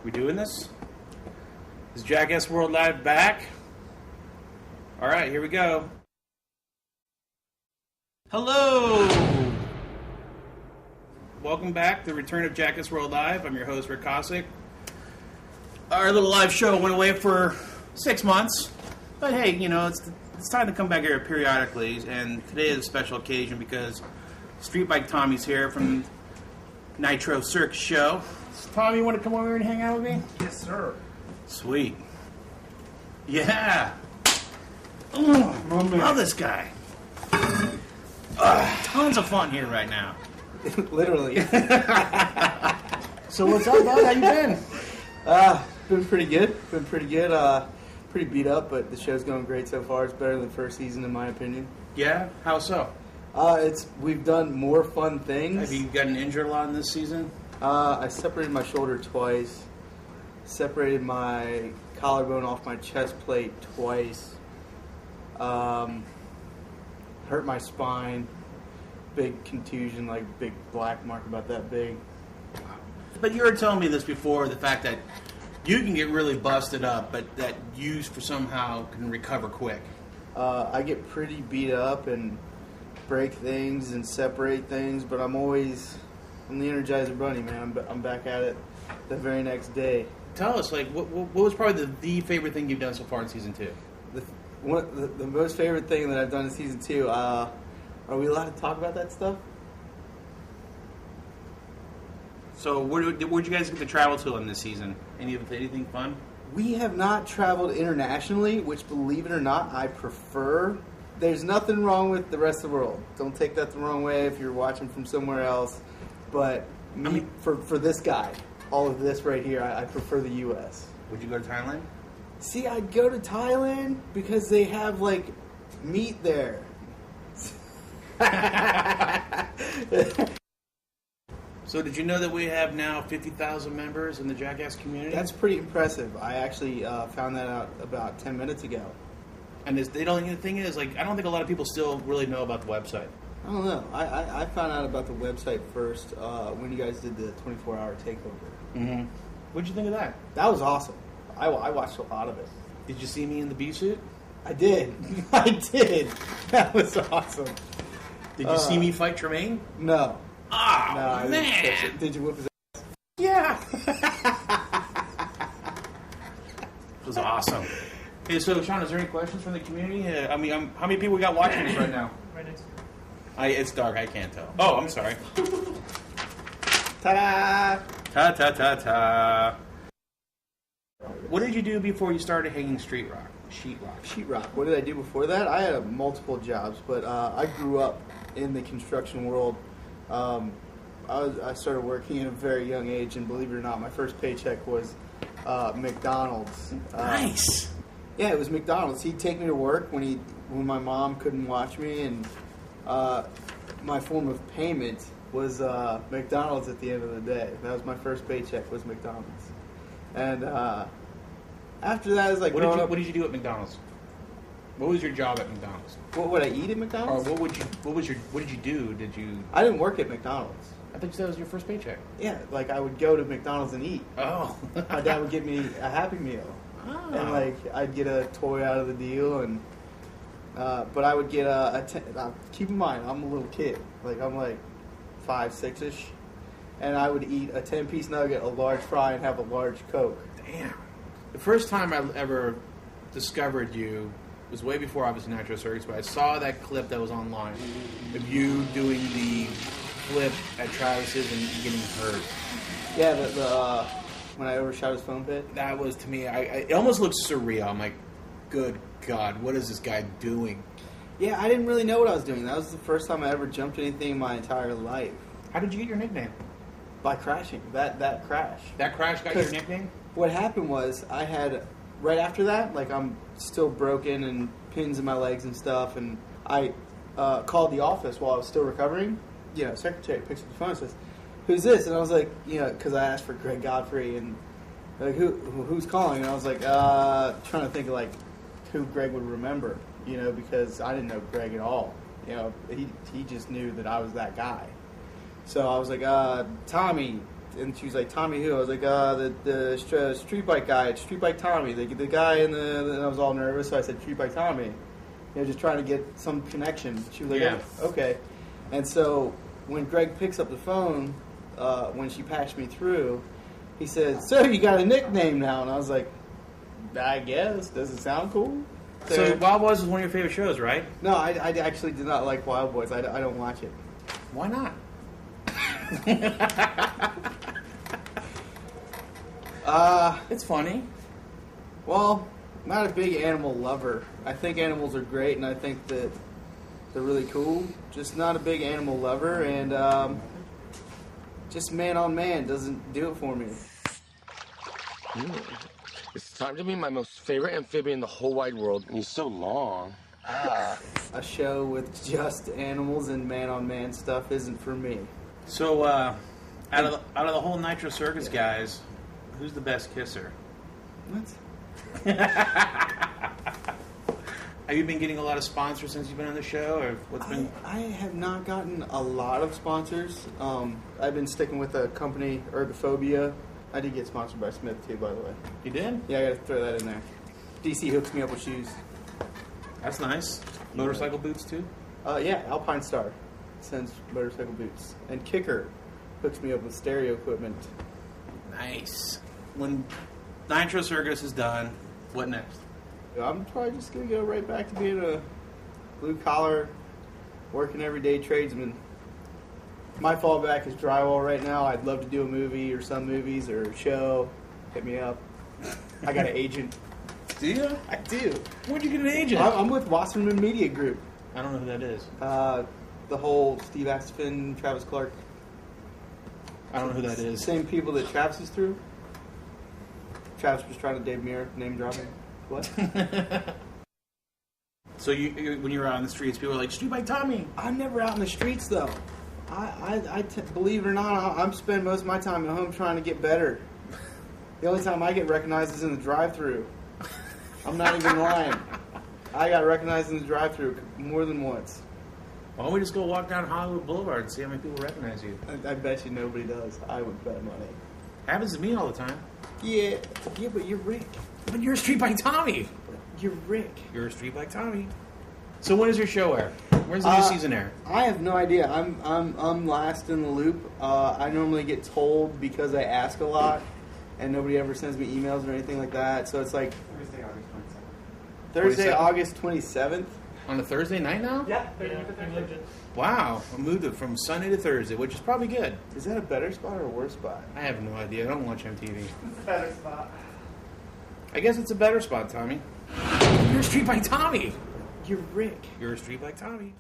We doing this? Is Jackassworld Live back? Alright, here we go. Hello! Welcome back to the return of Jackassworld Live. I'm your host, Rick Kosick. Our little live show went away for 6 months. But hey, you know, it's time to come back here periodically. And today is a special occasion because Street Bike Tommy's here from Nitro Circus Show. Tommy, you want to come over and hang out with me? Yes, sir. Sweet. Yeah. Love this guy. Tons of fun here right now. Literally. So what's up, bud? How you been? Been pretty good. Pretty beat up, but the show's going great so far. It's better than the first season, in my opinion. Yeah? How so? We've done more fun things. Have you gotten injured a lot in this season? I separated my shoulder twice. Separated my collarbone off my chest plate twice. Hurt my spine. Big contusion, like big black mark about that big. But you were telling me this before, the fact that you can get really busted up, but that you somehow can recover quick. I get pretty beat up and break things and separate things, but I'm the Energizer Bunny, man. I'm back at it the very next day. Tell us, like, what was probably the favorite thing you've done so far in Season 2? The most favorite thing that I've done in Season 2, are we allowed to talk about that stuff? So where'd you guys get to travel to in this season? Anything fun? We have not traveled internationally, which, believe it or not, I prefer. There's nothing wrong with the rest of the world. Don't take that the wrong way if you're watching from somewhere else. But for this guy, all of this right here, I prefer the U.S. Would you go to Thailand? See, I'd go to Thailand because they have, like, meat there. So did you know that we have now 50,000 members in the Jackass community? That's pretty impressive. I actually found that out about 10 minutes ago. And the thing is, like, I don't think a lot of people still really know about the website. I don't know. I found out about the website first when you guys did the 24-hour takeover. Mm-hmm. What'd you think of that? That was awesome. I watched a lot of it. Did you see me in the bee suit? I did. I did. That was awesome. Did you see me fight Tremaine? No. Oh, no, I man. didn't catch it. Did you whip his ass? Yeah. It was awesome. Hey, so, Sean, is there any questions from the community? How many people we got watching this right now? Right next to you. It's dark. I can't tell. Oh, I'm sorry. Ta-da! Ta-ta-ta-ta. What did you do before you started hanging sheetrock? Sheetrock. What did I do before that? I had multiple jobs, but I grew up in the construction world. I started working at a very young age, and believe it or not, my first paycheck was McDonald's. Nice. Yeah, it was McDonald's. He'd take me to work when my mom couldn't watch me, and my form of payment was McDonald's at the end of the day. That was my first paycheck, was McDonald's. And after that, I was like, what did you do at McDonald's? What was your job at McDonald's? What would I eat at McDonald's? Or what did you do? I didn't work at McDonald's. I thought that was your first paycheck. Yeah, like I would go to McDonald's and eat. Oh. My dad would get me a Happy Meal. Oh. And like I'd get a toy out of the deal, and but I would get keep in mind, I'm a little kid. Like I'm like 5, 6-ish. And I would eat a 10-piece nugget, a large fry, and have a large Coke. Damn. The first time I ever discovered you was way before I was in Nitro Circus, but I saw that clip that was online of you doing the flip at Travis's and getting hurt. Yeah, the when I overshot his foam pit. That was, to me, it almost looked surreal. I'm like, good God, what is this guy doing? Yeah, I didn't really know what I was doing. That was the first time I ever jumped anything in my entire life. How did you get your nickname? By crashing. That crash. That crash got your nickname? What happened was I had, right after that, like I'm still broken and pins in my legs and stuff, and I called the office while I was still recovering. You know, secretary picks up the phone and says, "Who's this?" And I was like, you know, because I asked for Greg Godfrey, and like, who's calling? And I was like, trying to think of like who Greg would remember, you know, because I didn't know Greg at all. You know, he just knew that I was that guy. So I was like, Tommy. and she was like, Tommy who? I was like, the street bike guy, Street Bike Tommy, the guy in the, and I was all nervous, so I said Street Bike Tommy. You know, just trying to get some connection. She was like, Yeah. okay. And so when Greg picks up the phone, when she patched me through, he said, so you got a nickname now? And I was like, I guess. Does it sound cool? So Wild Boys was one of your favorite shows, right? No, I actually did not like Wild Boys. I don't watch it. Why not? It's funny. Well, not a big animal lover. I think animals are great, and I think that they're really cool. Just not a big animal lover, and just man on man doesn't do it for me. It's time to meet my most favorite amphibian in the whole wide world, and he's so long. A show with just animals and man on man stuff isn't for me. So, out of the whole Nitro Circus guys, who's the best kisser? What? Have you been getting a lot of sponsors since you've been on the show, or what's been? I have not gotten a lot of sponsors. I've been sticking with a company, Ergophobia. I did get sponsored by Smith too, by the way. You did? Yeah, I got to throw that in there. DC hooks me up with shoes. That's nice. Motorcycle boots too. Yeah, Alpine Star sends motorcycle boots, and Kicker hooks me up with stereo equipment. Nice. When Nitro Circus is done, what next? I'm probably just gonna go right back to being a blue collar, working everyday tradesman. My fallback is drywall right now. I'd love to do a movie or some movies or a show. Hit me up. I got an agent. Do you? I do. Where'd you get an agent? I'm with Wasserman Media Group. I don't know who that is. The whole Steve Astafin, Travis Clark. I don't know who that is. Same people that Travis is through. Travis was trying to Dave Muir, name dropping. What? So when you're out on the streets, people are like, Street Bike Tommy. I'm never out in the streets though. Believe it or not, I'm spending most of my time at home trying to get better. The only time I get recognized is in the drive-thru. I'm not even lying. I got recognized in the drive-thru more than once. Why don't we just go walk down Hollywood Boulevard and see how many people recognize you? I bet you nobody does. I would bet money. Happens to me all the time. Yeah, but you're Rick. But you're a Street Bike Tommy. You're Rick. You're a Street Bike Tommy. So when does your show air? When's the new season air? I have no idea. I'm last in the loop. I normally get told because I ask a lot, and nobody ever sends me emails or anything like that. So it's like Thursday, August 27th. On a Thursday night now? Yeah. Wow, I moved it from Sunday to Thursday, which is probably good. Is that a better spot or a worse spot? I have no idea. I don't watch MTV. It's a better spot. I guess it's a better spot, Tommy. You're a Street Bike Tommy. You're Rick. You're a Street Bike Tommy.